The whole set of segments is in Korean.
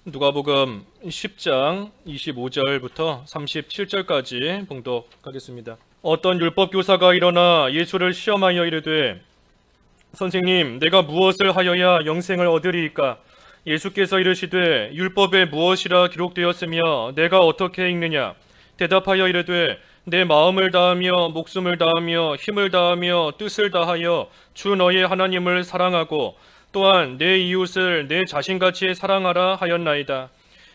누가복음 10장 25절부터 37절까지 봉독하겠습니다. 어떤 율법 교사가 일어나 예수를 시험하여 이르되 선생님, 내가 무엇을 하여야 영생을 얻으리이까? 예수께서 이르시되 율법에 무엇이라 기록되었으며 내가 어떻게 읽느냐? 대답하여 이르되 내 마음을 다하며 목숨을 다하며 힘을 다하며 뜻을 다하여 주 너의 하나님을 사랑하고 또한 내 이웃을 내 자신같이 사랑하라 하였나이다.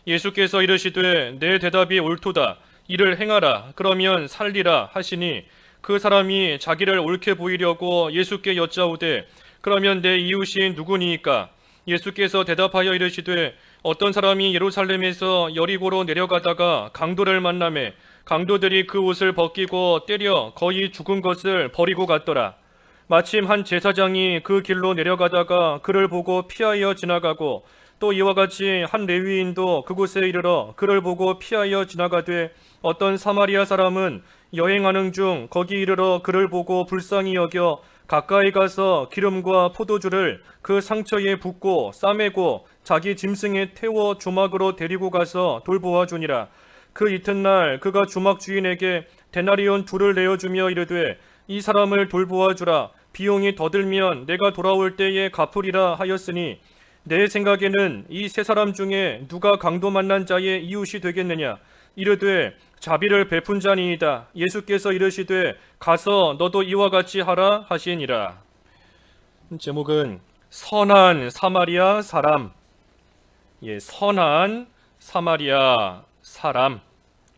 예수께서 이르시되 내 대답이 옳도다. 이를 행하라. 그러면 살리라 하시니 그 사람이 자기를 옳게 보이려고 예수께 여짜오되 그러면 내 이웃이 누구니이까? 예수께서 대답하여 이르시되 어떤 사람이 예루살렘에서 여리고로 내려가다가 강도를 만나매 강도들이 그 옷을 벗기고 때려 거의 죽은 것을 버리고 갔더라. 마침 한 제사장이 그 길로 내려가다가 그를 보고 피하여 지나가고 또 이와 같이 한 레위인도 그곳에 이르러 그를 보고 피하여 지나가되 어떤 사마리아 사람은 여행하는 중 거기 이르러 그를 보고 불쌍히 여겨 가까이 가서 기름과 포도주를 그 상처에 붓고 싸매고 자기 짐승에 태워 조막으로 데리고 가서 돌보아 주니라. 그 이튿날 그가 조막 주인에게 데나리온 둘을 내어주며 이르되 이 사람을 돌보아 주라. 비용이 더 들면 내가 돌아올 때에 갚으리라 하였으니 내 생각에는 이 세 사람 중에 누가 강도 만난 자의 이웃이 되겠느냐? 이르되 자비를 베푼 자니이다. 예수께서 이르시되 가서 너도 이와 같이 하라 하시니라. 제목은 선한 사마리아 사람. 선한 사마리아 사람.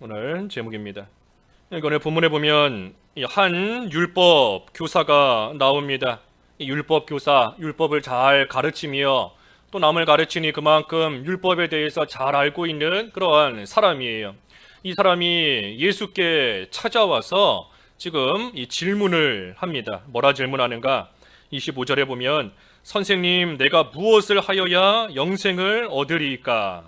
오늘 제목입니다. 오늘 본문에 보면 한 율법 교사가 나옵니다. 이 율법 교사, 율법을 잘 가르치며 또 남을 가르치니 그만큼 율법에 대해서 잘 알고 있는 그러한 사람이에요. 이 사람이 예수께 찾아와서 지금 이 질문을 합니다. 뭐라 질문하는가? 25절에 보면 선생님, 내가 무엇을 하여야 영생을 얻으리이까?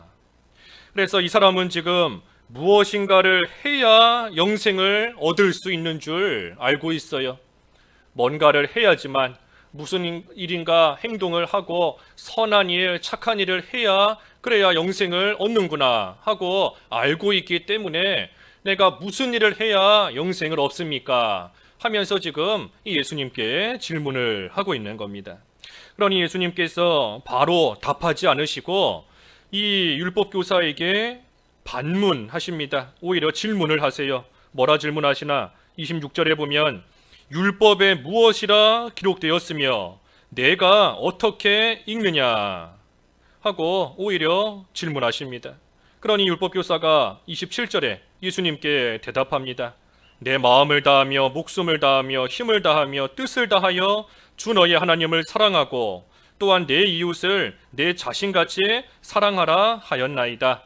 그래서 이 사람은 지금 무엇인가를 해야 영생을 얻을 수 있는 줄 알고 있어요. 뭔가를 해야지만 무슨 일인가 행동을 하고 선한 일, 착한 일을 해야 그래야 영생을 얻는구나 하고 알고 있기 때문에 내가 무슨 일을 해야 영생을 얻습니까? 하면서 지금 이 예수님께 질문을 하고 있는 겁니다. 그러니 예수님께서 바로 답하지 않으시고 이 율법 교사에게 반문하십니다. 오히려 질문을 하세요. 뭐라 질문하시나? 26절에 보면 율법에 무엇이라 기록되었으며 내가 어떻게 읽느냐 하고 오히려 질문하십니다. 그러니 율법 교사가 27절에 예수님께 대답합니다. 내 마음을 다하며 목숨을 다하며 힘을 다하며 뜻을 다하여 주 너의 하나님을 사랑하고 또한 내 이웃을 내 자신같이 사랑하라 하였나이다.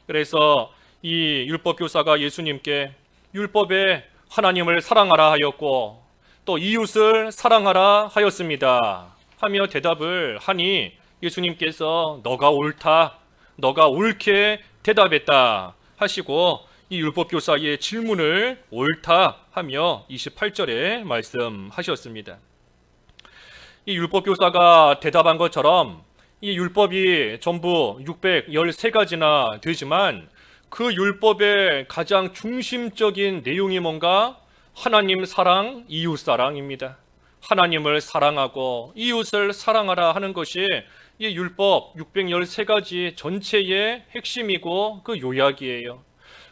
그래서 이 율법 교사가 예수님께 율법에 하나님을 사랑하라 하였고 또 이웃을 사랑하라 하였습니다 하며 대답을 하니 예수님께서 너가 옳다, 너가 옳게 대답했다 하시고 이 율법 교사의 질문을 옳다 하며 28절에 말씀하셨습니다. 이 율법 교사가 대답한 것처럼 이 율법이 전부 613가지나 되지만 그 율법의 가장 중심적인 내용이 뭔가? 하나님 사랑, 이웃 사랑입니다. 하나님을 사랑하고 이웃을 사랑하라 하는 것이 이 율법 613가지 전체의 핵심이고 그 요약이에요.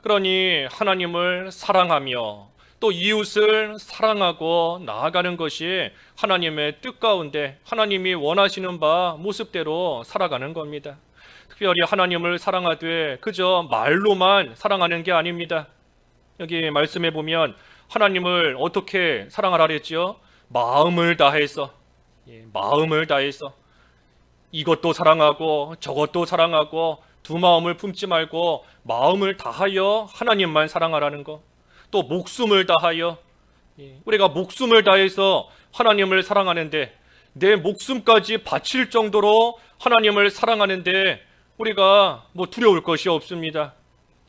그러니 하나님을 사랑하며 또 이웃을 사랑하고 나아가는 것이 하나님의 뜻 가운데 하나님이 원하시는 바 모습대로 살아가는 겁니다. 특별히 하나님을 사랑하되 그저 말로만 사랑하는 게 아닙니다. 여기 말씀해 보면 하나님을 어떻게 사랑하라 그랬죠? 마음을 다해서, 마음을 다해서 이것도 사랑하고 저것도 사랑하고 두 마음을 품지 말고 마음을 다하여 하나님만 사랑하라는 거. 또 목숨을 다하여, 우리가 목숨을 다해서 하나님을 사랑하는데 내 목숨까지 바칠 정도로 하나님을 사랑하는데 우리가 두려울 것이 없습니다.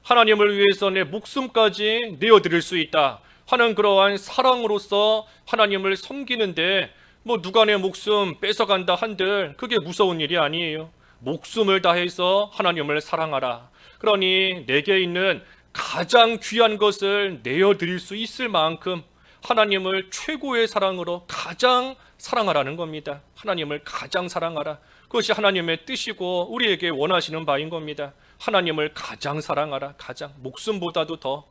하나님을 위해서 내 목숨까지 내어드릴 수 있다 하는 그러한 사랑으로서 하나님을 섬기는데 누가 내 목숨 뺏어간다 한들 그게 무서운 일이 아니에요. 목숨을 다해서 하나님을 사랑하라. 그러니 내게 있는 가장 귀한 것을 내어드릴 수 있을 만큼 하나님을 최고의 사랑으로 가장 사랑하라는 겁니다. 하나님을 가장 사랑하라. 그것이 하나님의 뜻이고 우리에게 원하시는 바인 겁니다. 하나님을 가장 사랑하라. 가장, 목숨보다도 더.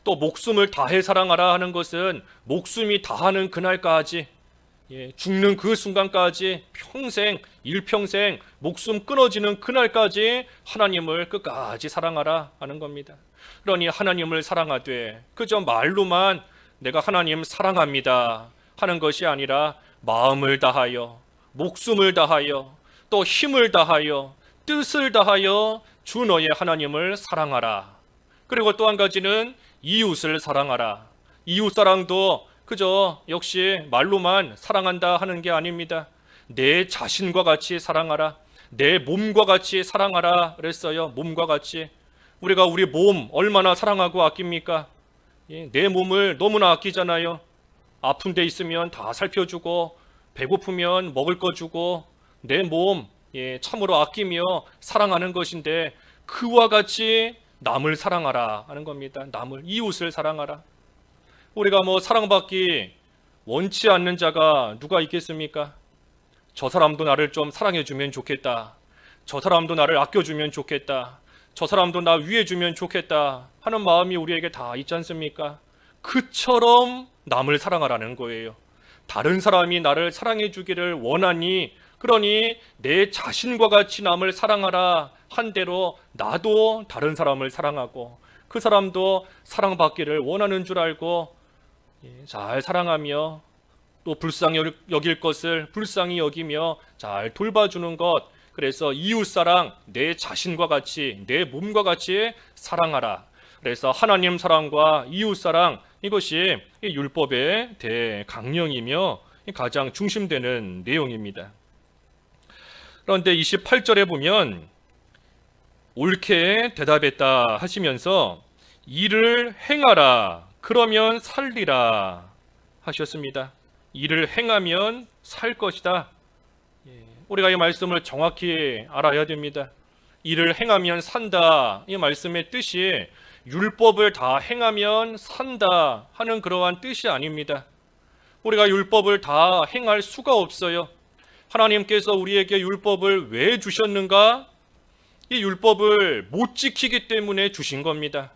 또 목숨을 다해 사랑하라 하는 것은 목숨이 다하는 그날까지, 죽는 그 순간까지 평생, 일평생 목숨 끊어지는 그날까지 하나님을 끝까지 사랑하라 하는 겁니다. 그러니 하나님을 사랑하되 그저 말로만 내가 하나님 사랑합니다 하는 것이 아니라 마음을 다하여, 목숨을 다하여, 또 힘을 다하여, 뜻을 다하여 주 너의 하나님을 사랑하라. 그리고 또 한 가지는 이웃을 사랑하라. 이웃사랑도 그저 역시 말로만 사랑한다 하는 게 아닙니다. 내 자신과 같이 사랑하라. 내 몸과 같이 사랑하라 그랬어요. 몸과 같이. 우리가 우리 몸 얼마나 사랑하고 아낍니까? 내 몸을 너무나 아끼잖아요. 아픈 데 있으면 다 살펴주고, 배고프면 먹을 거 주고, 내 몸 참으로 아끼며 사랑하는 것인데, 그와 같이 남을 사랑하라 하는 겁니다. 남을, 이웃을 사랑하라. 우리가 사랑받기 원치 않는 자가 누가 있겠습니까? 저 사람도 나를 좀 사랑해주면 좋겠다. 저 사람도 나를 아껴주면 좋겠다. 저 사람도 나 위해주면 좋겠다 하는 마음이 우리에게 다 있지 않습니까? 그처럼 남을 사랑하라는 거예요. 다른 사람이 나를 사랑해주기를 원하니, 그러니 내 자신과 같이 남을 사랑하라 한 대로 나도 다른 사람을 사랑하고, 그 사람도 사랑받기를 원하는 줄 알고 잘 사랑하며, 또 불쌍히 여길 것을 불쌍히 여기며 잘 돌봐주는 것. 그래서 이웃사랑, 내 자신과 같이, 내 몸과 같이 사랑하라. 그래서 하나님 사랑과 이웃사랑, 이것이 율법의 대강령이며 가장 중심되는 내용입니다. 그런데 28절에 보면 옳게 대답했다 하시면서 이를 행하라, 그러면 살리라 하셨습니다. 이를 행하면 살 것이다. 우리가 이 말씀을 정확히 알아야 됩니다. 이를 행하면 산다, 이 말씀의 뜻이 율법을 다 행하면 산다 하는 그러한 뜻이 아닙니다. 우리가 율법을 다 행할 수가 없어요. 하나님께서 우리에게 율법을 왜 주셨는가? 이 율법을 못 지키기 때문에 주신 겁니다.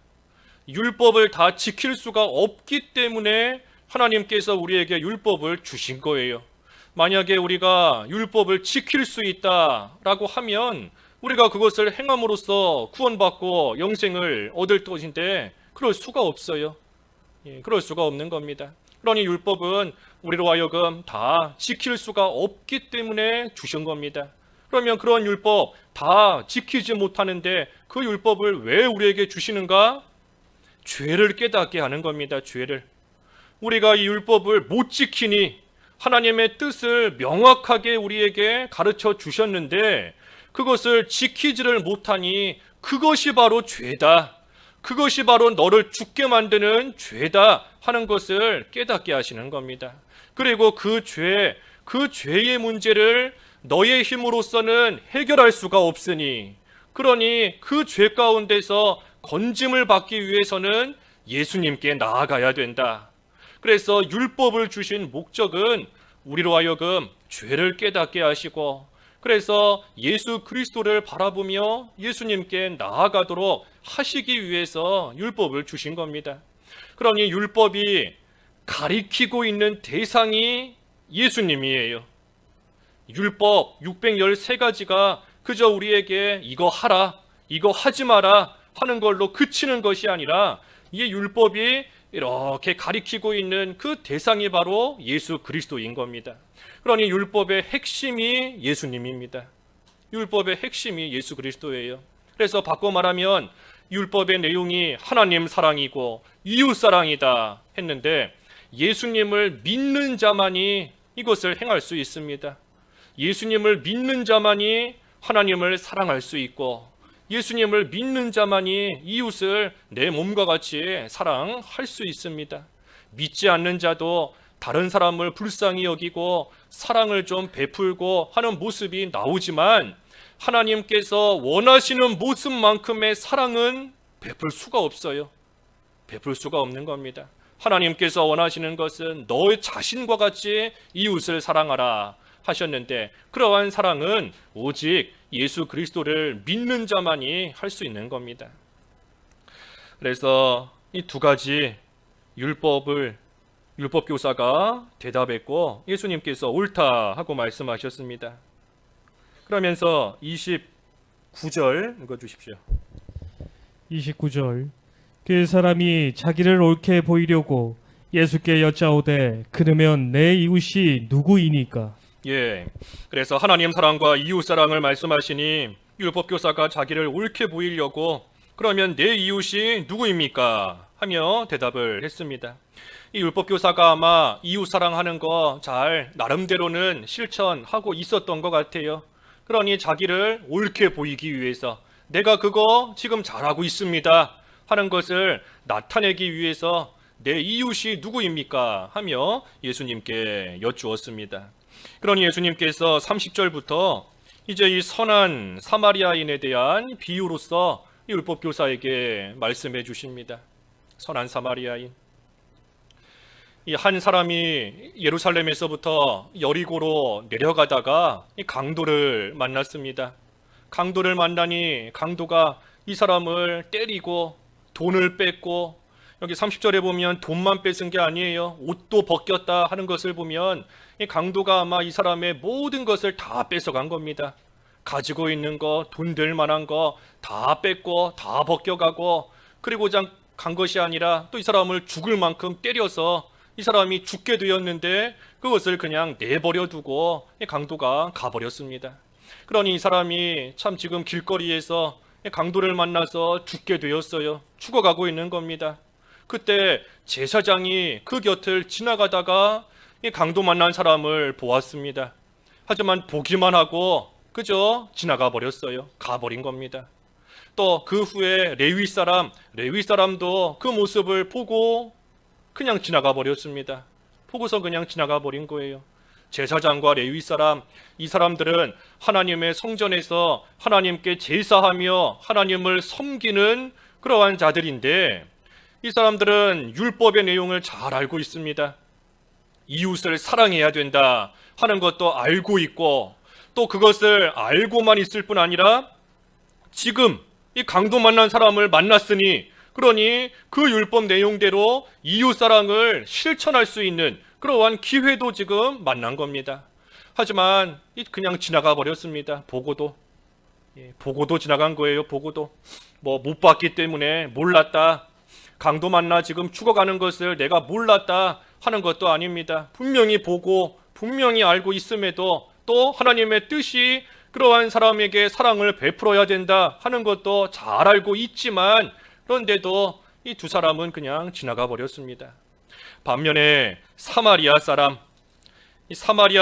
율법을 다 지킬 수가 없기 때문에 하나님께서 우리에게 율법을 주신 거예요. 만약에 우리가 율법을 지킬 수 있다라고 하면 우리가 그것을 행함으로써 구원받고 영생을 얻을 것인데 그럴 수가 없어요. 그럴 수가 없는 겁니다. 그러니 율법은 우리로 하여금 다 지킬 수가 없기 때문에 주신 겁니다. 그러면 그런 율법 다 지키지 못하는데 그 율법을 왜 우리에게 주시는가? 죄를 깨닫게 하는 겁니다. 죄를. 우리가 이 율법을 못 지키니 하나님의 뜻을 명확하게 우리에게 가르쳐 주셨는데 그것을 지키지를 못하니 그것이 바로 죄다. 그것이 바로 너를 죽게 만드는 죄다 하는 것을 깨닫게 하시는 겁니다. 그리고 그 죄의 문제를 너의 힘으로서는 해결할 수가 없으니, 그러니 그 죄 가운데서 건짐을 받기 위해서는 예수님께 나아가야 된다. 그래서 율법을 주신 목적은 우리로 하여금 죄를 깨닫게 하시고, 그래서 예수 그리스도를 바라보며 예수님께 나아가도록 하시기 위해서 율법을 주신 겁니다. 그러니 율법이 가리키고 있는 대상이 예수님이에요. 율법 613가지가 그저 우리에게 이거 하라, 이거 하지 마라 하는 걸로 그치는 것이 아니라 이 율법이 이렇게 가리키고 있는 그 대상이 바로 예수 그리스도인 겁니다. 그러니 율법의 핵심이 예수님입니다. 율법의 핵심이 예수 그리스도예요. 그래서 바꿔 말하면 율법의 내용이 하나님 사랑이고 이웃 사랑이다 했는데 예수님을 믿는 자만이 이것을 행할 수 있습니다. 예수님을 믿는 자만이 하나님을 사랑할 수 있고, 예수님을 믿는 자만이 이웃을 내 몸과 같이 사랑할 수 있습니다. 믿지 않는 자도 다른 사람을 불쌍히 여기고 사랑을 좀 베풀고 하는 모습이 나오지만 하나님께서 원하시는 모습만큼의 사랑은 베풀 수가 없어요. 베풀 수가 없는 겁니다. 하나님께서 원하시는 것은 너의 자신과 같이 이웃을 사랑하라 하셨는데, 그러한 사랑은 오직 예수 그리스도를 믿는 자만이 할 수 있는 겁니다. 그래서 이 두 가지 율법 교사가 대답했고 예수님께서 옳다 하고 말씀하셨습니다. 그러면서 29절 읽어주십시오. 29절. 그 사람이 자기를 옳게 보이려고 예수께 여짜오되 그러면 내 이웃이 누구이니까? 예, 그래서 하나님 사랑과 이웃 사랑을 말씀하시니 율법 교사가 자기를 옳게 보이려고 그러면 내 이웃이 누구입니까? 하며 대답을 했습니다. 이 율법 교사가 아마 이웃 사랑하는 거 잘 나름대로는 실천하고 있었던 것 같아요. 그러니 자기를 옳게 보이기 위해서 내가 그거 지금 잘하고 있습니다 하는 것을 나타내기 위해서 내 이웃이 누구입니까? 하며 예수님께 여쭈었습니다. 그러니 예수님께서 30절부터 이제 이 선한 사마리아인에 대한 비유로서 율법 교사에게 말씀해 주십니다. 선한 사마리아인. 이 한 사람이 예루살렘에서부터 여리고로 내려가다가 이 강도를 만났습니다. 강도를 만나니 강도가 이 사람을 때리고 돈을 뺏고, 여기 30절에 보면 돈만 뺏은 게 아니에요. 옷도 벗겼다 하는 것을 보면 이 강도가 아마 이 사람의 모든 것을 다 뺏어간 겁니다. 가지고 있는 거, 돈 될 만한 거 다 뺏고 다 벗겨가고, 그리고 간 것이 아니라 또 이 사람을 죽을 만큼 때려서 이 사람이 죽게 되었는데 그것을 그냥 내버려 두고 강도가 가버렸습니다. 그러니 이 사람이 참 지금 길거리에서 강도를 만나서 죽게 되었어요. 죽어가고 있는 겁니다. 그때 제사장이 그 곁을 지나가다가 이 강도 만난 사람을 보았습니다. 하지만 보기만 하고 그저 지나가 버렸어요. 가버린 겁니다. 또 그 후에 레위 사람도 그 모습을 보고 그냥 지나가 버렸습니다. 보고서 그냥 지나가 버린 거예요. 제사장과 레위 사람, 이 사람들은 하나님의 성전에서 하나님께 제사하며 하나님을 섬기는 그러한 자들인데, 이 사람들은 율법의 내용을 잘 알고 있습니다. 이웃을 사랑해야 된다 하는 것도 알고 있고, 또 그것을 알고만 있을 뿐 아니라 지금 이 강도 만난 사람을 만났으니, 그러니 그 율법 내용대로 이웃 사랑을 실천할 수 있는 그러한 기회도 지금 만난 겁니다. 하지만 그냥 지나가 버렸습니다. 보고도 지나간 거예요. 보고도 못 봤기 때문에 몰랐다, 강도 만나 지금 죽어가는 것을 내가 몰랐다 하는 것도 아닙니다. 분명히 보고 분명히 알고 있음에도 또 하나님의 뜻이 그러한 사람에게 사랑을 베풀어야 된다 하는 것도 잘 알고 있지만, 그런데도 이 두 사람은 그냥 지나가 버렸습니다. 반면에 사마리아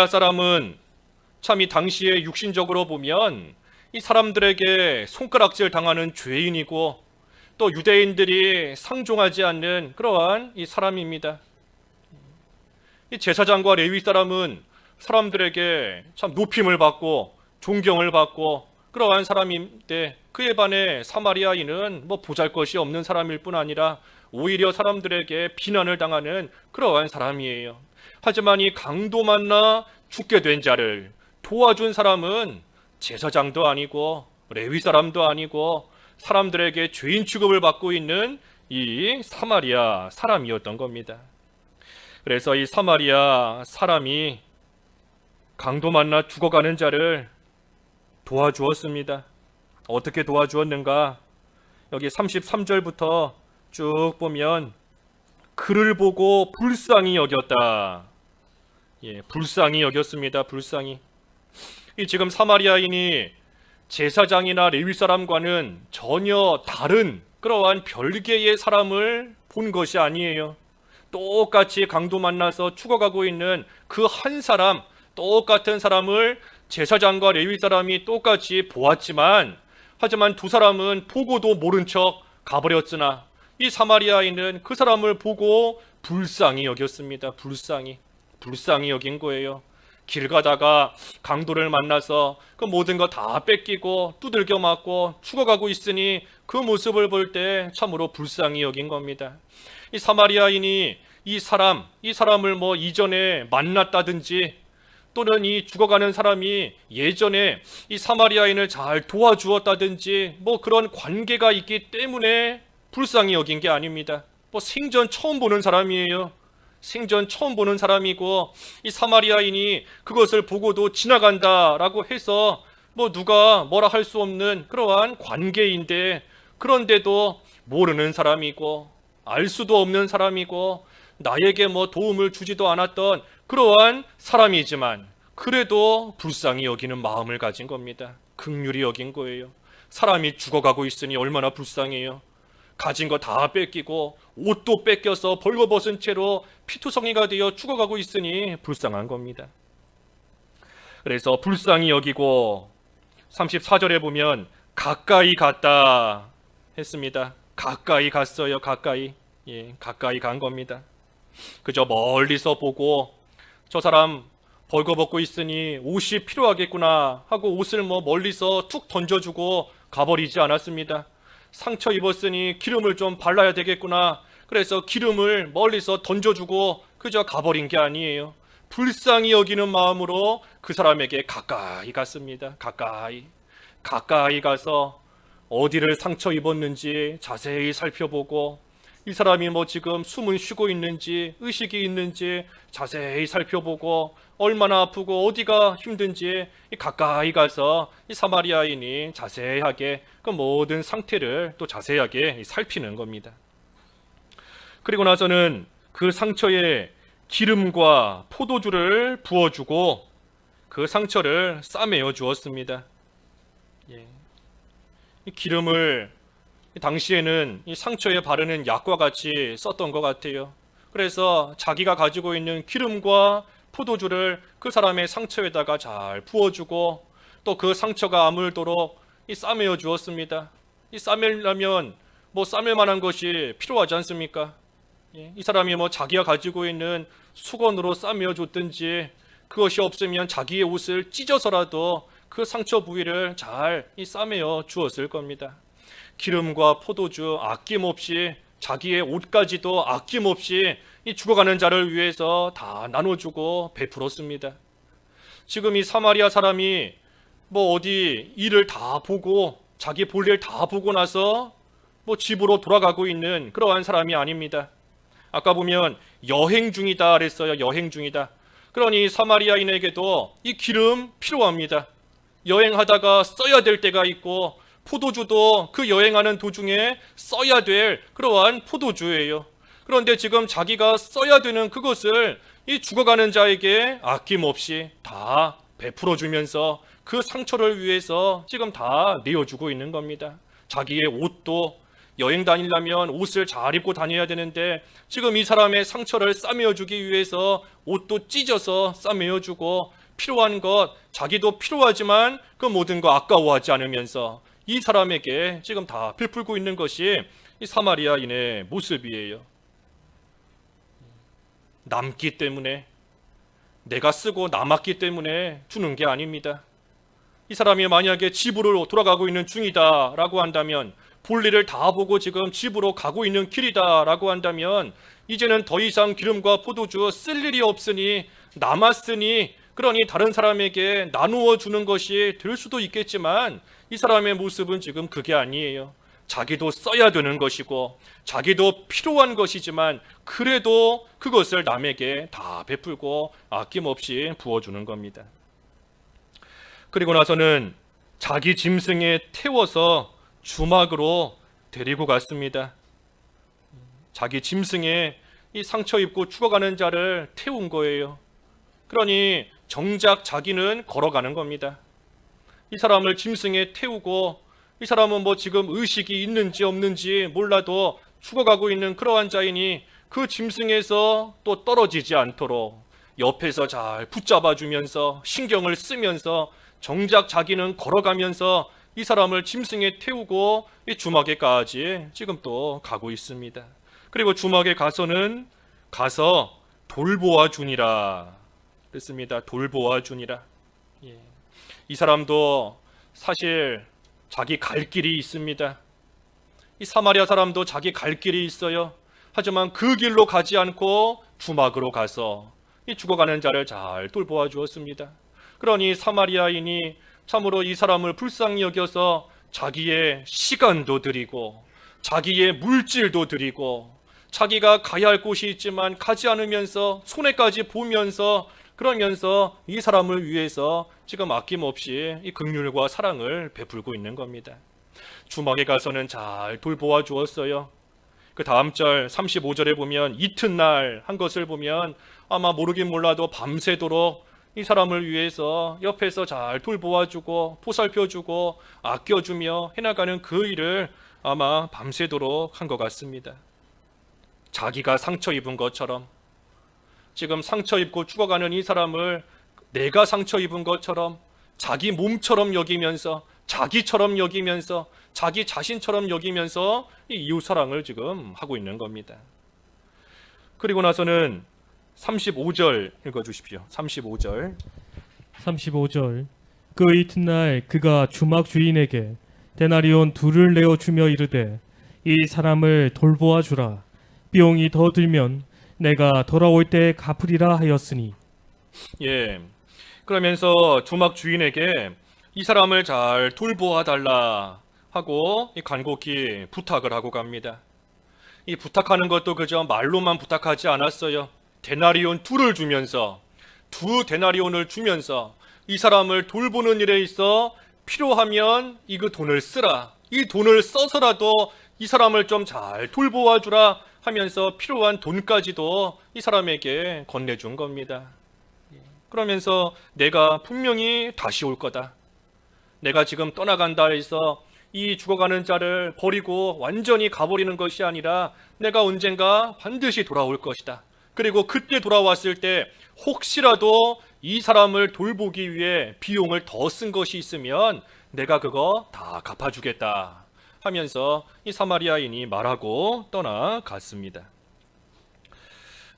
사람은 참 이 당시에 육신적으로 보면 이 사람들에게 손가락질 당하는 죄인이고, 또 유대인들이 상종하지 않는 그러한 이 사람입니다. 이 제사장과 레위 사람은 사람들에게 참 높임을 받고 존경을 받고 그러한 사람인데, 그에 반해 사마리아인은 보잘것이 없는 사람일 뿐 아니라 오히려 사람들에게 비난을 당하는 그러한 사람이에요. 하지만 이 강도 만나 죽게 된 자를 도와준 사람은 제사장도 아니고 레위 사람도 아니고 사람들에게 죄인 취급을 받고 있는 이 사마리아 사람이었던 겁니다. 그래서 이 사마리아 사람이 강도 만나 죽어가는 자를 도와주었습니다. 어떻게 도와주었는가? 여기 33절부터 쭉 보면 그를 보고 불쌍히 여겼다. 불쌍히 여겼습니다. 불쌍히. 이 지금 사마리아인이 제사장이나 레위 사람과는 전혀 다른 그러한 별개의 사람을 본 것이 아니에요. 똑같이 강도 만나서 죽어가고 있는 그 한 사람, 똑같은 사람을 제사장과 레위 사람이 똑같이 보았지만, 하지만 두 사람은 보고도 모른 척 가버렸으나 이 사마리아인은 그 사람을 보고 불쌍히 여겼습니다. 불쌍히 여긴 거예요. 길 가다가 강도를 만나서 그 모든 거 다 뺏기고 두들겨 맞고 죽어가고 있으니 그 모습을 볼 때 참으로 불쌍히 여긴 겁니다. 이 사마리아인이 이 사람을 뭐 이전에 만났다든지 또는 이 죽어가는 사람이 예전에 이 사마리아인을 잘 도와주었다든지 뭐 그런 관계가 있기 때문에 불쌍히 여긴 게 아닙니다. 뭐 생전 처음 보는 사람이에요. 생전 처음 보는 사람이고 이 사마리아인이 그것을 보고도 지나간다라고 해서 뭐 누가 뭐라 할 수 없는 그러한 관계인데, 그런데도 모르는 사람이고 알 수도 없는 사람이고 나에게 뭐 도움을 주지도 않았던 그러한 사람이지만 그래도 불쌍히 여기는 마음을 가진 겁니다. 긍휼히 여긴 거예요. 사람이 죽어가고 있으니 얼마나 불쌍해요. 가진 거 다 뺏기고 옷도 뺏겨서 벌거벗은 채로 피투성이가 되어 죽어가고 있으니 불쌍한 겁니다. 그래서 불쌍히 여기고 34절에 보면 가까이 갔다 했습니다. 가까이 갔어요. 가까이. 가까이 간 겁니다. 그저 멀리서 보고 저 사람 벌거벗고 있으니 옷이 필요하겠구나 하고 옷을 뭐 멀리서 툭 던져주고 가버리지 않았습니다. 상처 입었으니 기름을 좀 발라야 되겠구나. 그래서 기름을 멀리서 던져주고 그저 가버린 게 아니에요. 불쌍히 여기는 마음으로 그 사람에게 가까이 갔습니다. 가까이 가서 어디를 상처 입었는지 자세히 살펴보고 이 사람이 뭐 지금 숨은 쉬고 있는지 의식이 있는지 자세히 살펴보고 얼마나 아프고 어디가 힘든지 가까이 가서 이 사마리아인이 자세하게 그 모든 상태를 또 자세하게 살피는 겁니다. 그리고 나서는 그 상처에 기름과 포도주를 부어주고 그 상처를 싸매어 주었습니다. 이 기름을 당시에는 이 상처에 바르는 약과 같이 썼던 것 같아요. 그래서 자기가 가지고 있는 기름과 포도주를 그 사람의 상처에다가 잘 부어주고 또 그 상처가 아물도록 이 싸매어 주었습니다. 이 싸매려면 뭐 싸맬 만한 것이 필요하지 않습니까? 이 사람이 뭐 자기가 가지고 있는 수건으로 싸매어 줬든지 그것이 없으면 자기의 옷을 찢어서라도 그 상처 부위를 잘 싸매어 주었을 겁니다. 기름과 포도주 아낌없이 자기의 옷까지도 아낌없이 이 죽어가는 자를 위해서 다 나눠주고 베풀었습니다. 지금 이 사마리아 사람이 뭐 어디 일을 다 보고 자기 볼 일 다 보고 나서 뭐 집으로 돌아가고 있는 그러한 사람이 아닙니다. 아까 보면 여행 중이다 그랬어요. 여행 중이다. 그러니 사마리아인에게도 이 기름 필요합니다. 여행하다가 써야 될 때가 있고 포도주도 그 여행하는 도중에 써야 될 그러한 포도주예요. 그런데 지금 자기가 써야 되는 그것을 이 죽어가는 자에게 아낌없이 다 베풀어 주면서 그 상처를 위해서 지금 다 내어주고 있는 겁니다. 자기의 옷도 여행 다니려면 옷을 잘 입고 다녀야 되는데 지금 이 사람의 상처를 싸매어 주기 위해서 옷도 찢어서 싸매어 주고 필요한 것 자기도 필요하지만 그 모든 거 아까워하지 않으면서 이 사람에게 지금 다 베풀고 있는 것이 이 사마리아인의 모습이에요. 남기 때문에 내가 쓰고 남았기 때문에 주는 게 아닙니다. 이 사람이 만약에 집으로 돌아가고 있는 중이다 라고 한다면 볼 일을 다 보고 지금 집으로 가고 있는 길이다 라고 한다면 이제는 더 이상 기름과 포도주 쓸 일이 없으니 남았으니 그러니 다른 사람에게 나누어 주는 것이 될 수도 있겠지만 이 사람의 모습은 지금 그게 아니에요. 자기도 써야 되는 것이고 자기도 필요한 것이지만 그래도 그것을 남에게 다 베풀고 아낌없이 부어주는 겁니다. 그리고 나서는 자기 짐승에 태워서 주막으로 데리고 갔습니다. 자기 짐승에 이 상처 입고 죽어가는 자를 태운 거예요. 그러니 정작 자기는 걸어가는 겁니다. 이 사람을 짐승에 태우고 이 사람은 뭐 지금 의식이 있는지 없는지 몰라도 죽어가고 있는 그러한 자이니 그 짐승에서 또 떨어지지 않도록 옆에서 잘 붙잡아 주면서 신경을 쓰면서 정작 자기는 걸어가면서 이 사람을 짐승에 태우고 이 주막에까지 지금 또 가고 있습니다. 그리고 주막에 가서 돌보아 주니라. 그렇습니다. 돌보아 주니라. 예. 이 사람도 사실 자기 갈 길이 있습니다. 이 사마리아 사람도 자기 갈 길이 있어요. 하지만 그 길로 가지 않고 주막으로 가서 이 죽어가는 자를 잘 돌보아 주었습니다. 그러니 사마리아인이 참으로 이 사람을 불쌍히 여겨서 자기의 시간도 드리고 자기의 물질도 드리고 자기가 가야 할 곳이 있지만 가지 않으면서 손해까지 보면서 그러면서 이 사람을 위해서 지금 아낌없이 이 긍휼과 사랑을 베풀고 있는 겁니다. 주막에 가서는 잘 돌보아 주었어요. 그 다음 절 35절에 보면 이튿날 한 것을 보면 아마 모르긴 몰라도 밤새도록 이 사람을 위해서 옆에서 잘 돌보아주고 보살펴주고 아껴주며 해나가는 그 일을 아마 밤새도록 한 것 같습니다. 자기가 상처 입은 것처럼 지금 상처 입고 죽어가는 이 사람을 내가 상처 입은 것처럼 자기 몸처럼 여기면서 자기처럼 여기면서 자기 자신처럼 여기면서 이 이웃 사랑을 지금 하고 있는 겁니다. 그리고 나서는 35절 읽어주십시오. 35절. 35절. 그 이튿날 그가 주막 주인에게 데나리온 2를 내어주며 이르되 이 사람을 돌보아 주라. 비용이 더 들면 내가 돌아올 때 갚으리라 하였으니. 예. 그러면서 주막 주인에게 이 사람을 잘 돌보아 달라 하고 간곡히 부탁을 하고 갑니다. 이 부탁하는 것도 그저 말로만 부탁하지 않았어요. 데나리온 2를 주면서 2 데나리온을 주면서 이 사람을 돌보는 일에 있어 필요하면 이 돈을 쓰라. 이 돈을 써서라도 이 사람을 좀 잘 돌보아 주라 하면서 필요한 돈까지도 이 사람에게 건네준 겁니다. 그러면서 내가 분명히 다시 올 거다. 내가 지금 떠나간다 해서 이 죽어가는 자를 버리고 완전히 가버리는 것이 아니라 내가 언젠가 반드시 돌아올 것이다. 그리고 그때 돌아왔을 때 혹시라도 이 사람을 돌보기 위해 비용을 더 쓴 것이 있으면 내가 그거 다 갚아주겠다 하면서 이 사마리아인이 말하고 떠나갔습니다.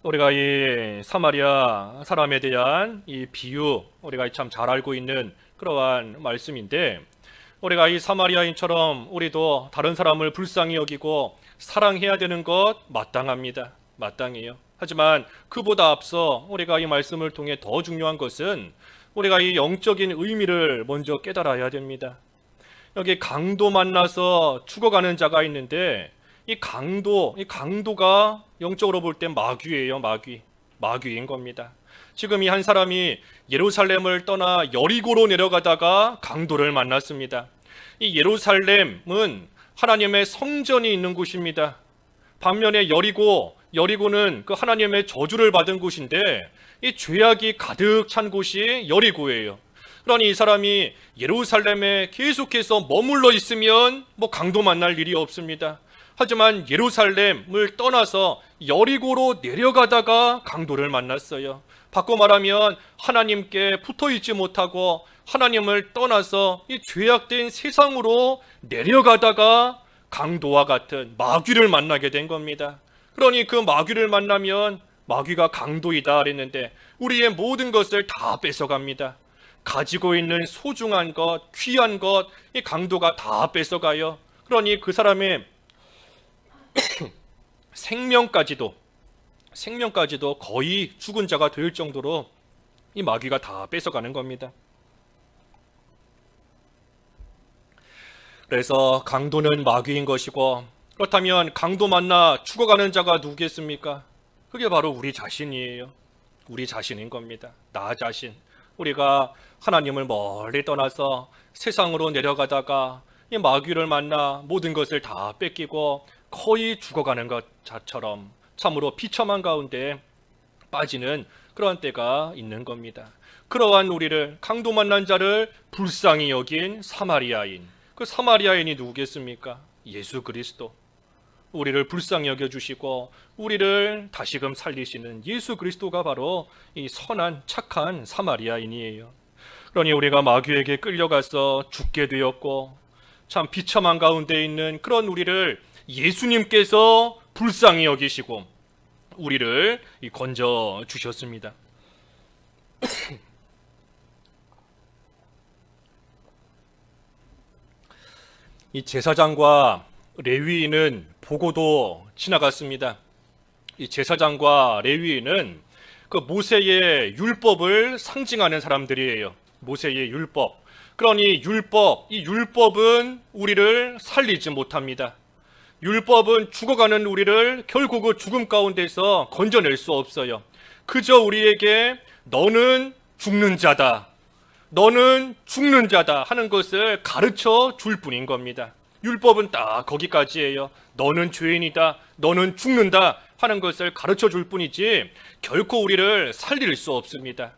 우리가 이 사마리아 사람에 대한 이 비유 우리가 참 잘 알고 있는 그러한 말씀인데, 우리가 이 사마리아인처럼 우리도 다른 사람을 불쌍히 여기고 사랑해야 되는 것 마땅합니다. 마땅해요. 하지만 그보다 앞서 우리가 이 말씀을 통해 더 중요한 것은 우리가 이 영적인 의미를 먼저 깨달아야 됩니다. 여기 강도 만나서 죽어가는 자가 있는데 이 강도가 영적으로 볼 때 마귀예요. 마귀인 겁니다. 지금 이 한 사람이 예루살렘을 떠나 여리고로 내려가다가 강도를 만났습니다. 이 예루살렘은 하나님의 성전이 있는 곳입니다. 반면에 여리고는 그 하나님의 저주를 받은 곳인데 이 죄악이 가득 찬 곳이 여리고예요. 그러니 이 사람이 예루살렘에 계속해서 머물러 있으면 강도 만날 일이 없습니다. 하지만 예루살렘을 떠나서 여리고로 내려가다가 강도를 만났어요. 바꿔 말하면 하나님께 붙어 있지 못하고 하나님을 떠나서 이 죄악된 세상으로 내려가다가 강도와 같은 마귀를 만나게 된 겁니다. 그러니 그 마귀를 만나면 마귀가 강도이다 그랬는데 우리의 모든 것을 다 뺏어갑니다. 가지고 있는 소중한 것, 귀한 것, 이 강도가 다 뺏어가요. 그러니 그 사람의 생명까지도 거의 죽은 자가 될 정도로 이 마귀가 다 뺏어가는 겁니다. 그래서 강도는 마귀인 것이고, 그렇다면 강도 만나 죽어가는 자가 누구겠습니까? 그게 바로 우리 자신이에요. 우리 자신인 겁니다. 나 자신. 우리가 하나님을 멀리 떠나서 세상으로 내려가다가 이 마귀를 만나 모든 것을 다 뺏기고 거의 죽어가는 것처럼 참으로 비참한 가운데 빠지는 그러한 때가 있는 겁니다. 그러한 우리를, 강도 만난 자를 불쌍히 여긴 사마리아인, 그 사마리아인이 누구겠습니까? 예수 그리스도. 우리를 불쌍히 여겨주시고 우리를 다시금 살리시는 예수 그리스도가 바로 이 선한 착한 사마리아인이에요. 그러니 우리가 마귀에게 끌려가서 죽게 되었고 참 비참한 가운데 있는 그런 우리를 예수님께서 불쌍히 여기시고 우리를 건져 주셨습니다. 이 제사장과 레위인은 보고도 지나갔습니다. 이 제사장과 레위인은 그 모세의 율법을 상징하는 사람들이에요. 모세의 율법. 그러니 이 율법은 우리를 살리지 못합니다. 율법은 죽어가는 우리를 결국 그 죽음 가운데서 건져낼 수 없어요. 그저 우리에게 너는 죽는 자다, 너는 죽는 자다 하는 것을 가르쳐 줄 뿐인 겁니다. 율법은 딱 거기까지예요. 너는 죄인이다, 너는 죽는다 하는 것을 가르쳐 줄 뿐이지 결코 우리를 살릴 수 없습니다.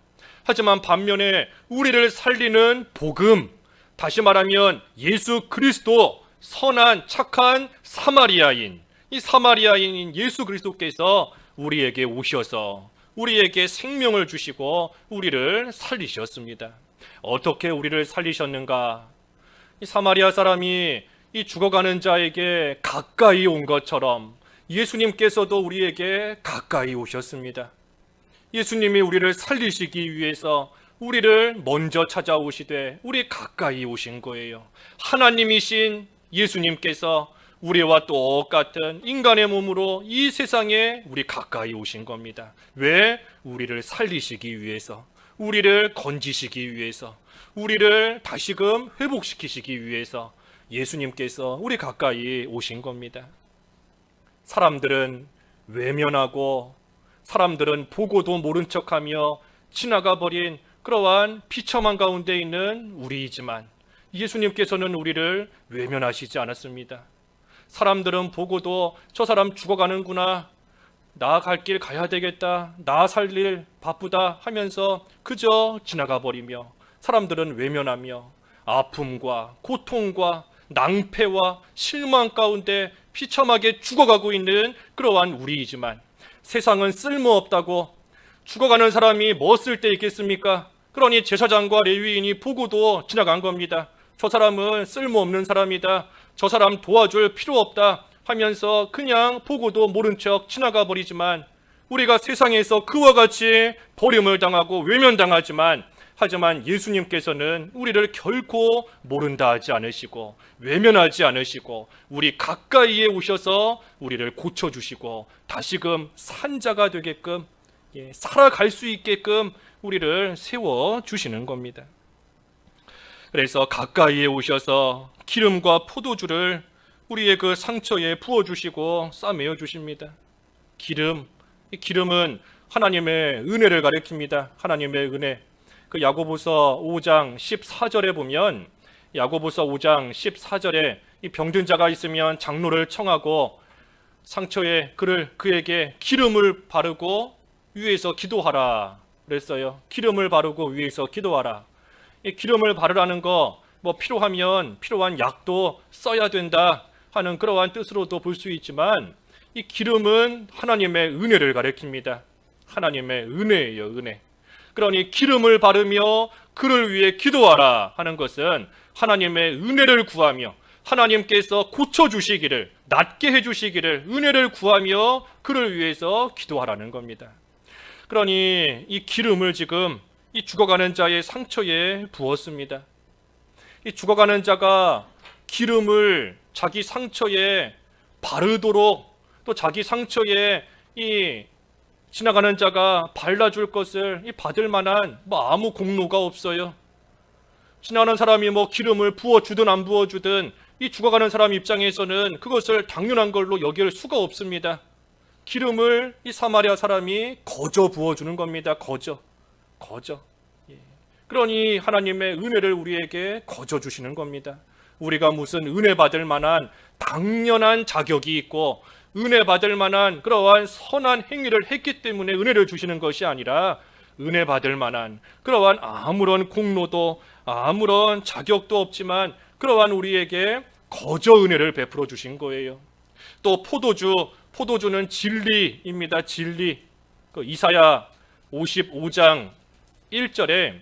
하지만 반면에 우리를 살리는 복음, 다시 말하면 예수 그리스도, 선한 착한 사마리아인, 이 사마리아인인 예수 그리스도께서 우리에게 오셔서 우리에게 생명을 주시고 우리를 살리셨습니다. 어떻게 우리를 살리셨는가? 이 사마리아 사람이 이 죽어가는 자에게 가까이 온 것처럼 예수님께서도 우리에게 가까이 오셨습니다. 예수님이 우리를 살리시기 위해서 우리를 먼저 찾아오시되 우리 가까이 오신 거예요. 하나님이신 예수님께서 우리와 똑같은 인간의 몸으로 이 세상에 우리 가까이 오신 겁니다. 왜? 우리를 살리시기 위해서, 우리를 건지시기 위해서, 우리를 다시금 회복시키시기 위해서 예수님께서 우리 가까이 오신 겁니다. 사람들은 외면하고 사람들은 보고도 모른 척하며 지나가 버린 그러한 비참한 가운데 있는 우리이지만 예수님께서는 우리를 외면하시지 않았습니다. 사람들은 보고도 저 사람 죽어가는구나, 나 갈 길 가야 되겠다, 나 살 일 바쁘다 하면서 그저 지나가 버리며 사람들은 외면하며 아픔과 고통과 낭패와 실망 가운데 비참하게 죽어가고 있는 그러한 우리이지만 세상은 쓸모없다고, 죽어가는 사람이 뭐 쓸 데 있겠습니까? 그러니 제사장과 레위인이 보고도 지나간 겁니다. 저 사람은 쓸모없는 사람이다, 저 사람 도와줄 필요 없다 하면서 그냥 보고도 모른 척 지나가 버리지만 우리가 세상에서 그와 같이 버림을 당하고 외면당하지만 하지만 예수님께서는 우리를 결코 모른다 하지 않으시고 외면하지 않으시고 우리 가까이에 오셔서 우리를 고쳐주시고 다시금 산자가 되게끔 살아갈 수 있게끔 우리를 세워주시는 겁니다. 그래서 가까이에 오셔서 기름과 포도주를 우리의 그 상처에 부어주시고 싸매어 주십니다. 이 기름은 하나님의 은혜를 가리킵니다. 하나님의 은혜. 그 야고보서 5장 14절에 보면 야고보서 5장 14절에 이 병든 자가 있으면 장로를 청하고 상처에 그에게 기름을 바르고 위에서 기도하라 그랬어요. 기름을 바르고 위에서 기도하라. 이 기름을 바르라는 거 뭐 필요하면 필요한 약도 써야 된다 하는 그러한 뜻으로도 볼 수 있지만 이 기름은 하나님의 은혜를 가리킵니다. 하나님의 은혜예요, 은혜. 그러니 기름을 바르며 그를 위해 기도하라 하는 것은 하나님의 은혜를 구하며 하나님께서 고쳐주시기를, 낫게 해주시기를 은혜를 구하며 그를 위해서 기도하라는 겁니다. 그러니 이 기름을 지금 이 죽어가는 자의 상처에 부었습니다. 이 죽어가는 자가 기름을 자기 상처에 바르도록 또 자기 상처에 이 지나가는 자가 발라줄 것을 받을 만한 아무 공로가 없어요. 지나가는 사람이 기름을 부어주든 안 부어주든 이 죽어가는 사람 입장에서는 그것을 당연한 걸로 여길 수가 없습니다. 기름을 이 사마리아 사람이 거저 부어주는 겁니다. 거저. 그러니 하나님의 은혜를 우리에게 거저 주시는 겁니다. 우리가 무슨 은혜 받을 만한 당연한 자격이 있고 은혜 받을 만한 그러한 선한 행위를 했기 때문에 은혜를 주시는 것이 아니라 은혜 받을 만한 그러한 아무런 공로도 아무런 자격도 없지만 그러한 우리에게 거저 은혜를 베풀어 주신 거예요. 또 포도주는 진리입니다. 진리. 이사야 55장 1절에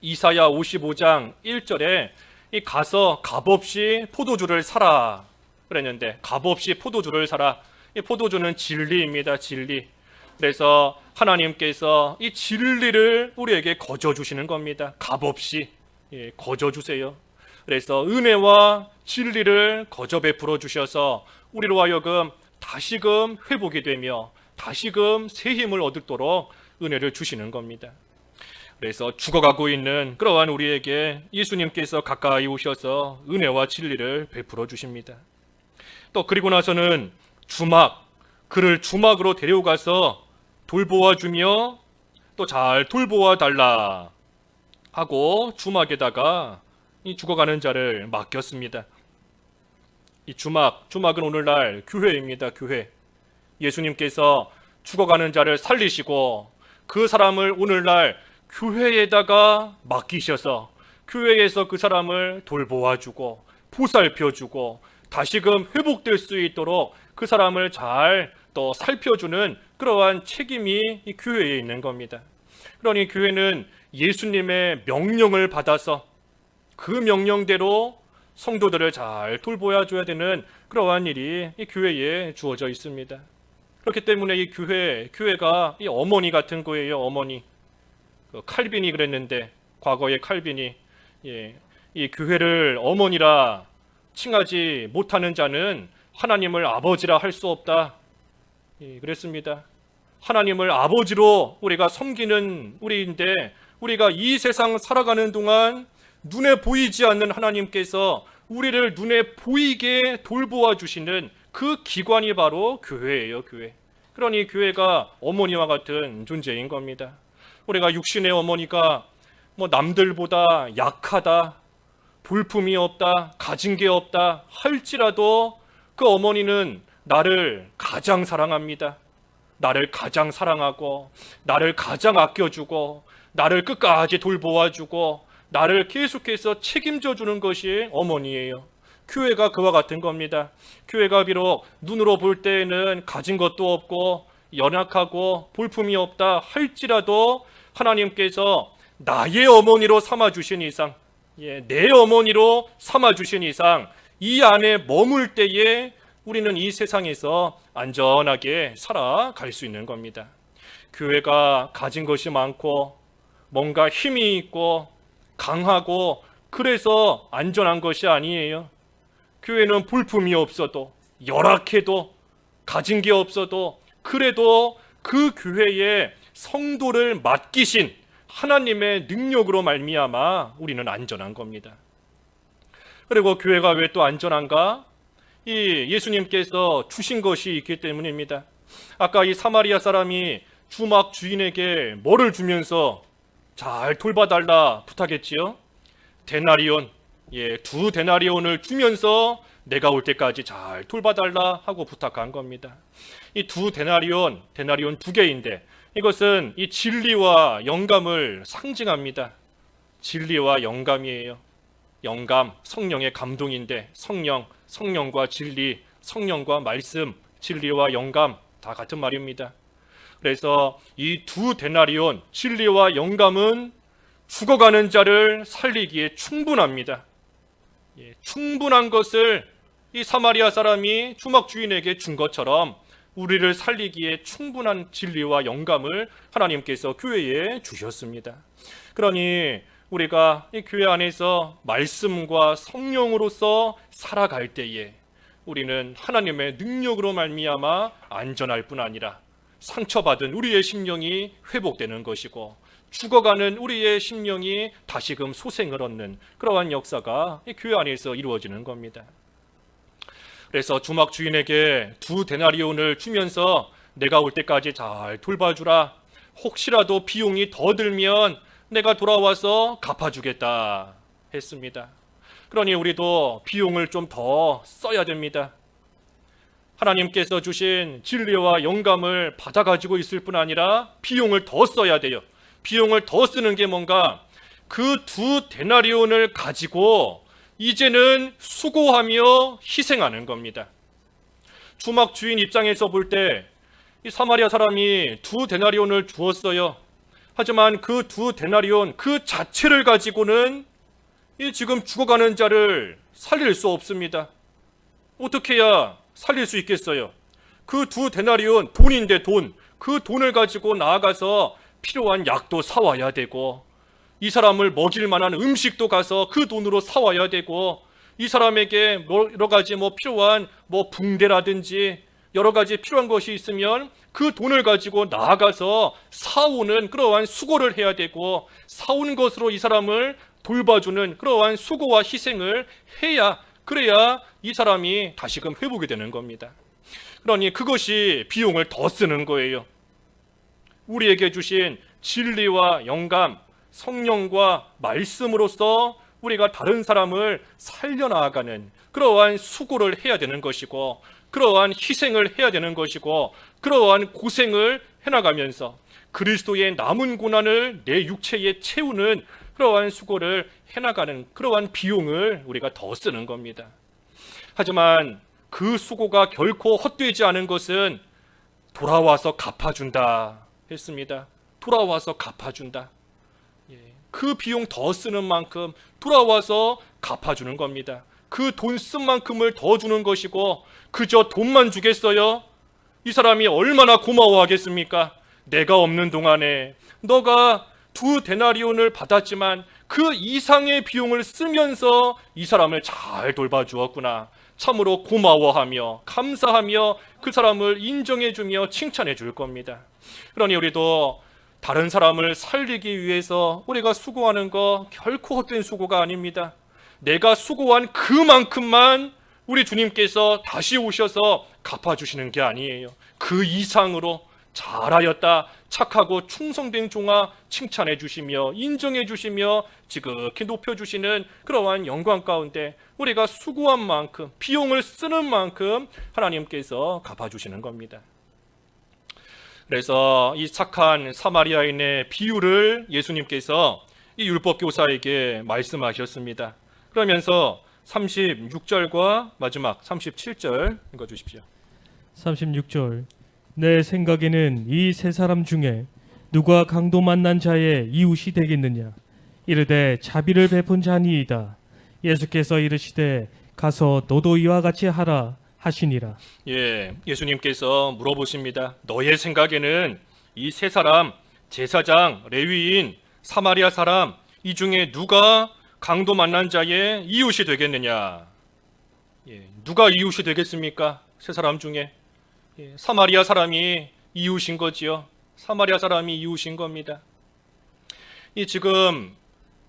이사야 55장 1절에 가서 값없이 포도주를 사라 그랬는데 값없이 포도주를 사라. 이 포도주는 진리입니다. 진리. 그래서 하나님께서 이 진리를 우리에게 거저 주시는 겁니다. 값없이 거저 주세요. 그래서 은혜와 진리를 거저 베풀어 주셔서 우리로 하여금 다시금 회복이 되며 다시금 새 힘을 얻도록 은혜를 주시는 겁니다. 그래서 죽어가고 있는 그러한 우리에게 예수님께서 가까이 오셔서 은혜와 진리를 베풀어 주십니다. 또 그리고 나서는 그를 주막으로 데려가서 돌보아 주며 또 잘 돌보아 달라 하고 주막에다가 이 죽어가는 자를 맡겼습니다. 이 주막은 오늘날 교회입니다. 교회. 예수님께서 죽어가는 자를 살리시고 그 사람을 오늘날 교회에다가 맡기셔서 교회에서 그 사람을 돌보아 주고 보살펴 주고 다시금 회복될 수 있도록 그 사람을 잘 또 살펴주는 그러한 책임이 이 교회에 있는 겁니다. 그러니 교회는 예수님의 명령을 받아서 그 명령대로 성도들을 잘 돌보아 줘야 되는 그러한 일이 이 교회에 주어져 있습니다. 그렇기 때문에 이 교회가 이 어머니 같은 거예요. 어머니. 칼빈이 그랬는데, 과거의 칼빈이 이 교회를 어머니라 칭하지 못하는 자는 하나님을 아버지라 할 수 없다. 그랬습니다. 하나님을 아버지로 우리가 섬기는 우리인데, 우리가 이 세상 살아가는 동안 눈에 보이지 않는 하나님께서 우리를 눈에 보이게 돌보아 주시는 그 기관이 바로 교회예요. 교회. 그러니 교회가 어머니와 같은 존재인 겁니다. 우리가 육신의 어머니가 남들보다 약하다, 볼품이 없다, 가진 게 없다 할지라도 그 어머니는 나를 가장 사랑합니다. 나를 가장 사랑하고 나를 가장 아껴주고 나를 끝까지 돌보아주고 나를 계속해서 책임져 주는 것이 어머니예요. 교회가 그와 같은 겁니다. 교회가 비록 눈으로 볼 때에는 가진 것도 없고 연약하고 볼품이 없다 할지라도 하나님께서 나의 어머니로 삼아주신 이상, 내 어머니로 삼아주신 이상 이 안에 머물 때에 우리는 이 세상에서 안전하게 살아갈 수 있는 겁니다. 교회가 가진 것이 많고 뭔가 힘이 있고 강하고 그래서 안전한 것이 아니에요. 교회는 볼품이 없어도 열악해도 가진 게 없어도 그래도 그 교회에 성도를 맡기신 하나님의 능력으로 말미암아 우리는 안전한 겁니다. 그리고 교회가 왜 또 안전한가? 이 예수님께서 주신 것이 있기 때문입니다. 아까 이 사마리아 사람이 주막 주인에게 뭐를 주면서 잘 돌봐달라 부탁했지요? 데나리온, 2데나리온을 주면서 내가 올 때까지 잘 돌봐달라 하고 부탁한 겁니다. 이 2데나리온 2개인데 이것은 이 진리와 영감을 상징합니다. 진리와 영감이에요. 영감, 성령의 감동인데 성령과 진리, 성령과 말씀, 진리와 영감 다 같은 말입니다. 그래서 이 2데나리온, 진리와 영감은 죽어가는 자를 살리기에 충분합니다. 충분한 것을 이 사마리아 사람이 주막 주인에게 준 것처럼 우리를 살리기에 충분한 진리와 영감을 하나님께서 교회에 주셨습니다. 그러니 우리가 이 교회 안에서 말씀과 성령으로서 살아갈 때에 우리는 하나님의 능력으로 말미암아 안전할 뿐 아니라 상처받은 우리의 심령이 회복되는 것이고 죽어가는 우리의 심령이 다시금 소생을 얻는 그러한 역사가 이 교회 안에서 이루어지는 겁니다. 그래서 주막 주인에게 2데나리온을 주면서 내가 올 때까지 잘 돌봐주라. 혹시라도 비용이 더 들면 내가 돌아와서 갚아주겠다 했습니다. 그러니 우리도 비용을 좀 더 써야 됩니다. 하나님께서 주신 진리와 영감을 받아가지고 있을 뿐 아니라 비용을 더 써야 돼요. 비용을 더 쓰는 게 뭔가 그 2데나리온을 가지고 이제는 수고하며 희생하는 겁니다. 주막 주인 입장에서 볼 때 이 사마리아 사람이 2데나리온을 주었어요. 하지만 그 2데나리온 그 자체를 가지고는 이 지금 죽어가는 자를 살릴 수 없습니다. 어떻게 해야 살릴 수 있겠어요? 그 2데나리온 돈인데 돈, 그 돈을 가지고 나아가서 필요한 약도 사와야 되고, 이 사람을 먹일 만한 음식도 가서 그 돈으로 사와야 되고, 이 사람에게 여러 가지 필요한 붕대라든지 여러 가지 필요한 것이 있으면 그 돈을 가지고 나아가서 사오는 그러한 수고를 해야 되고, 사온 것으로 이 사람을 돌봐주는 그러한 수고와 희생을 해야, 그래야 이 사람이 다시금 회복이 되는 겁니다. 그러니 그것이 비용을 더 쓰는 거예요. 우리에게 주신 진리와 영감, 성령과 말씀으로써 우리가 다른 사람을 살려나가는 그러한 수고를 해야 되는 것이고, 그러한 희생을 해야 되는 것이고, 그러한 고생을 해나가면서 그리스도의 남은 고난을 내 육체에 채우는 그러한 수고를 해나가는 그러한 비용을 우리가 더 쓰는 겁니다. 하지만 그 수고가 결코 헛되지 않은 것은 돌아와서 갚아준다 했습니다. 돌아와서 갚아준다. 그 비용 더 쓰는 만큼 돌아와서 갚아주는 겁니다. 그 돈 쓴 만큼을 더 주는 것이고, 그저 돈만 주겠어요? 이 사람이 얼마나 고마워하겠습니까? 내가 없는 동안에 너가 2데나리온을 받았지만 그 이상의 비용을 쓰면서 이 사람을 잘 돌봐주었구나. 참으로 고마워하며 감사하며 그 사람을 인정해주며 칭찬해 줄 겁니다. 그러니 우리도 다른 사람을 살리기 위해서 우리가 수고하는 거 결코 헛된 수고가 아닙니다. 내가 수고한 그만큼만 우리 주님께서 다시 오셔서 갚아주시는 게 아니에요. 그 이상으로 잘하였다, 착하고 충성된 종아 칭찬해 주시며 인정해 주시며 지극히 높여주시는 그러한 영광 가운데 우리가 수고한 만큼, 비용을 쓰는 만큼 하나님께서 갚아주시는 겁니다. 그래서 이 착한 사마리아인의 비유를 예수님께서 이 율법교사에게 말씀하셨습니다. 그러면서 36절과 마지막 37절 읽어주십시오. 36절. 내 생각에는 이 세 사람 중에 누가 강도 만난 자의 이웃이 되겠느냐? 이르되 자비를 베푼 자니이다. 예수께서 이르시되 가서 너도 이와 같이 하라 하시니라. 예수님께서 물어보십니다. 너의 생각에는 이 세 사람, 제사장, 레위인, 사마리아 사람, 이 중에 누가 강도 만난 자의 이웃이 되겠느냐? 누가 이웃이 되겠습니까? 세 사람 중에 사마리아 사람이 이웃인 거지요. 사마리아 사람이 이웃인 겁니다. 지금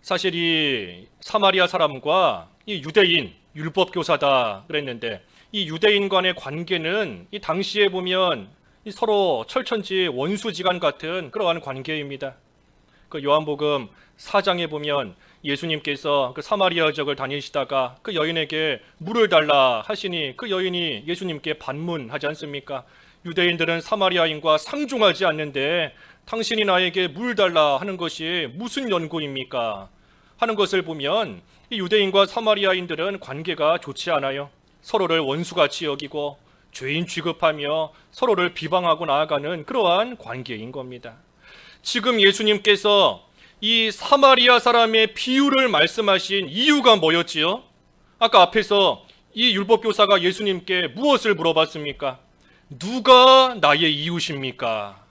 사실 이 사마리아 사람과 이 유대인, 율법 교사다 그랬는데, 이 유대인 간의 관계는 이 당시에 보면 이 서로 철천지 원수지간 같은 그러한 관계입니다. 그 요한복음 4장에 보면 예수님께서 그 사마리아 지역을 다니시다가 그 여인에게 물을 달라 하시니 그 여인이 예수님께 반문하지 않습니까? 유대인들은 사마리아인과 상종하지 않는데 당신이 나에게 물 달라 하는 것이 무슨 연고입니까? 하는 것을 보면 이 유대인과 사마리아인들은 관계가 좋지 않아요. 서로를 원수같이 여기고 죄인 취급하며 서로를 비방하고 나아가는 그러한 관계인 겁니다. 지금 예수님께서 이 사마리아 사람의 비유를 말씀하신 이유가 뭐였지요? 아까 앞에서 이 율법교사가 예수님께 무엇을 물어봤습니까? 누가 나의 이웃입니까?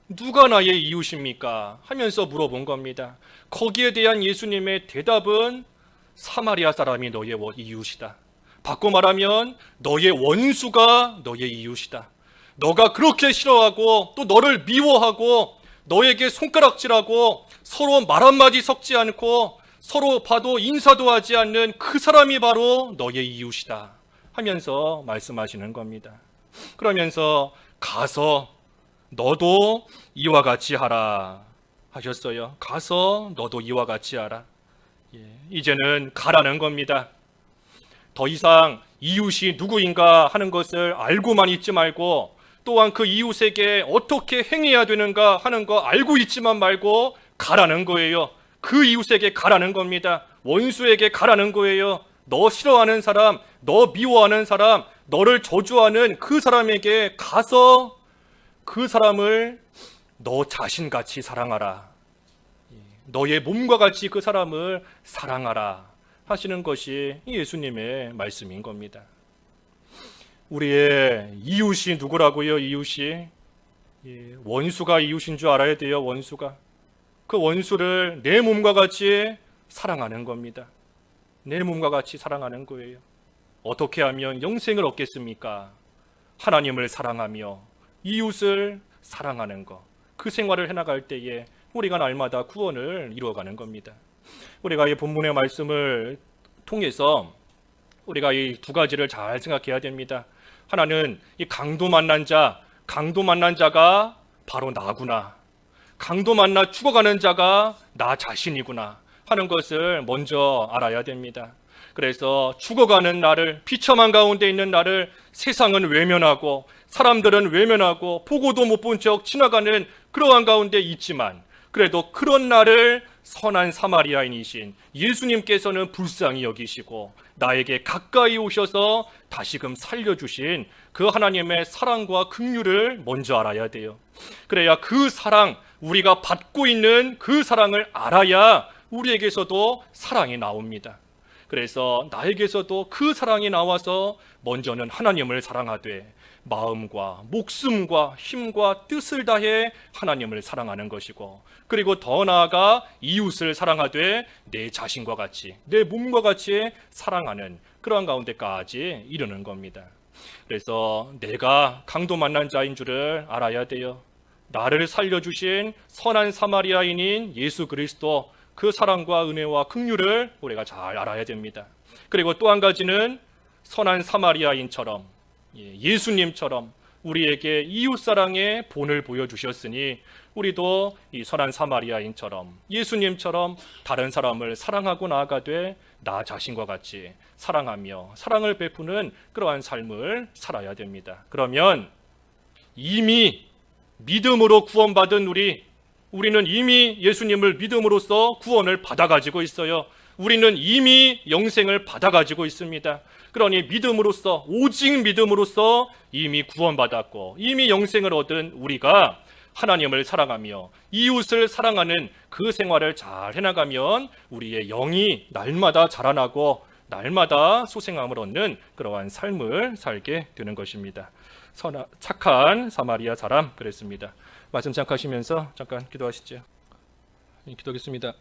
누가 나의 이웃입니까? 하면서 물어본 겁니다. 거기에 대한 예수님의 대답은 사마리아 사람이 너의 이웃이다. 바꿔 말하면 너의 원수가 너의 이웃이다. 너가 그렇게 싫어하고 또 너를 미워하고 너에게 손가락질하고 서로 말 한마디 섞지 않고 서로 봐도 인사도 하지 않는 그 사람이 바로 너의 이웃이다 하면서 말씀하시는 겁니다. 그러면서 가서 너도 이와 같이 하라 하셨어요. 가서 너도 이와 같이 하라. 이제는 가라는 겁니다. 더 이상 이웃이 누구인가 하는 것을 알고만 있지 말고, 또한 그 이웃에게 어떻게 행해야 되는가 하는 거 알고 있지만 말고 가라는 거예요. 그 이웃에게 가라는 겁니다. 원수에게 가라는 거예요. 너 싫어하는 사람, 너 미워하는 사람, 너를 저주하는 그 사람에게 가서 그 사람을 너 자신같이 사랑하라. 너의 몸과 같이 그 사람을 사랑하라 하시는 것이 예수님의 말씀인 겁니다. 우리의 이웃이 누구라고요? 이웃이 원수가 이웃인 줄 알아야 돼요. 원수가. 그 원수를 내 몸과 같이 사랑하는 겁니다. 내 몸과 같이 사랑하는 거예요. 어떻게 하면 영생을 얻겠습니까? 하나님을 사랑하며 이웃을 사랑하는 것. 그 생활을 해나갈 때에 우리가 날마다 구원을 이루어가는 겁니다. 우리가 이 본문의 말씀을 통해서 우리가 이 두 가지를 잘 생각해야 됩니다. 하나는 이 강도 만난 자가 바로 나구나. 강도 만나 죽어가는 자가 나 자신이구나 하는 것을 먼저 알아야 됩니다. 그래서 죽어가는 나를, 비참한 가운데 있는 나를 세상은 외면하고 사람들은 외면하고 보고도 못 본 척 지나가는 그러한 가운데 있지만, 그래도 그런 나를 선한 사마리아인이신 예수님께서는 불쌍히 여기시고 나에게 가까이 오셔서 다시금 살려주신 그 하나님의 사랑과 긍휼을 먼저 알아야 돼요. 그래야 그 사랑, 우리가 받고 있는 그 사랑을 알아야 우리에게서도 사랑이 나옵니다. 그래서 나에게서도 그 사랑이 나와서 먼저는 하나님을 사랑하되 마음과 목숨과 힘과 뜻을 다해 하나님을 사랑하는 것이고, 그리고 더 나아가 이웃을 사랑하되 내 자신과 같이, 내 몸과 같이 사랑하는 그러한 가운데까지 이르는 겁니다. 그래서 내가 강도 만난 자인 줄을 알아야 돼요. 나를 살려주신 선한 사마리아인인 예수 그리스도, 그 사랑과 은혜와 긍휼을 우리가 잘 알아야 됩니다. 그리고 또 한 가지는 선한 사마리아인처럼, 예수님처럼 우리에게 이웃사랑의 본을 보여주셨으니 우리도 이 선한 사마리아인처럼 예수님처럼 다른 사람을 사랑하고 나아가되 나 자신과 같이 사랑하며 사랑을 베푸는 그러한 삶을 살아야 됩니다. 그러면 이미 믿음으로 구원받은 우리는 이미 예수님을 믿음으로써 구원을 받아가지고 있어요. 우리는 이미 영생을 받아가지고 있습니다. 그러니 믿음으로써, 오직 믿음으로써 이미 구원받았고 이미 영생을 얻은 우리가 하나님을 사랑하며 이웃을 사랑하는 그 생활을 잘 해나가면 우리의 영이 날마다 자라나고 날마다 소생함을 얻는 그러한 삶을 살게 되는 것입니다. 착한 사마리아 사람, 그랬습니다. 말씀 생각하시면서 잠깐 기도하시죠. 기도하겠습니다.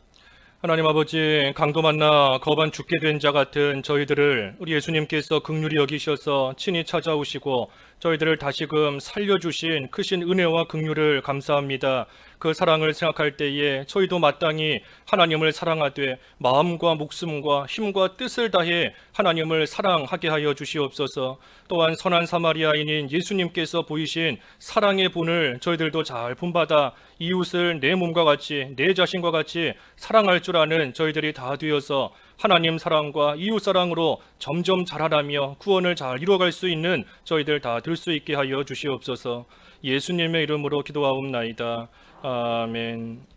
하나님 아버지, 강도 만나 거반 죽게 된 자 같은 저희들을 우리 예수님께서 긍휼히 여기셔서 친히 찾아오시고 저희들을 다시금 살려주신 크신 은혜와 긍휼을 감사합니다. 그 사랑을 생각할 때에 저희도 마땅히 하나님을 사랑하되 마음과 목숨과 힘과 뜻을 다해 하나님을 사랑하게 하여 주시옵소서. 또한 선한 사마리아인인 예수님께서 보이신 사랑의 본을 저희들도 잘 본받아 이웃을 내 몸과 같이, 내 자신과 같이 사랑할 줄 아는 저희들이 다 되어서 하나님 사랑과 이웃 사랑으로 점점 자라나며 구원을 잘 이루어갈 수 있는 저희들 다 될 수 있게 하여 주시옵소서. 예수님의 이름으로 기도하옵나이다. 아멘.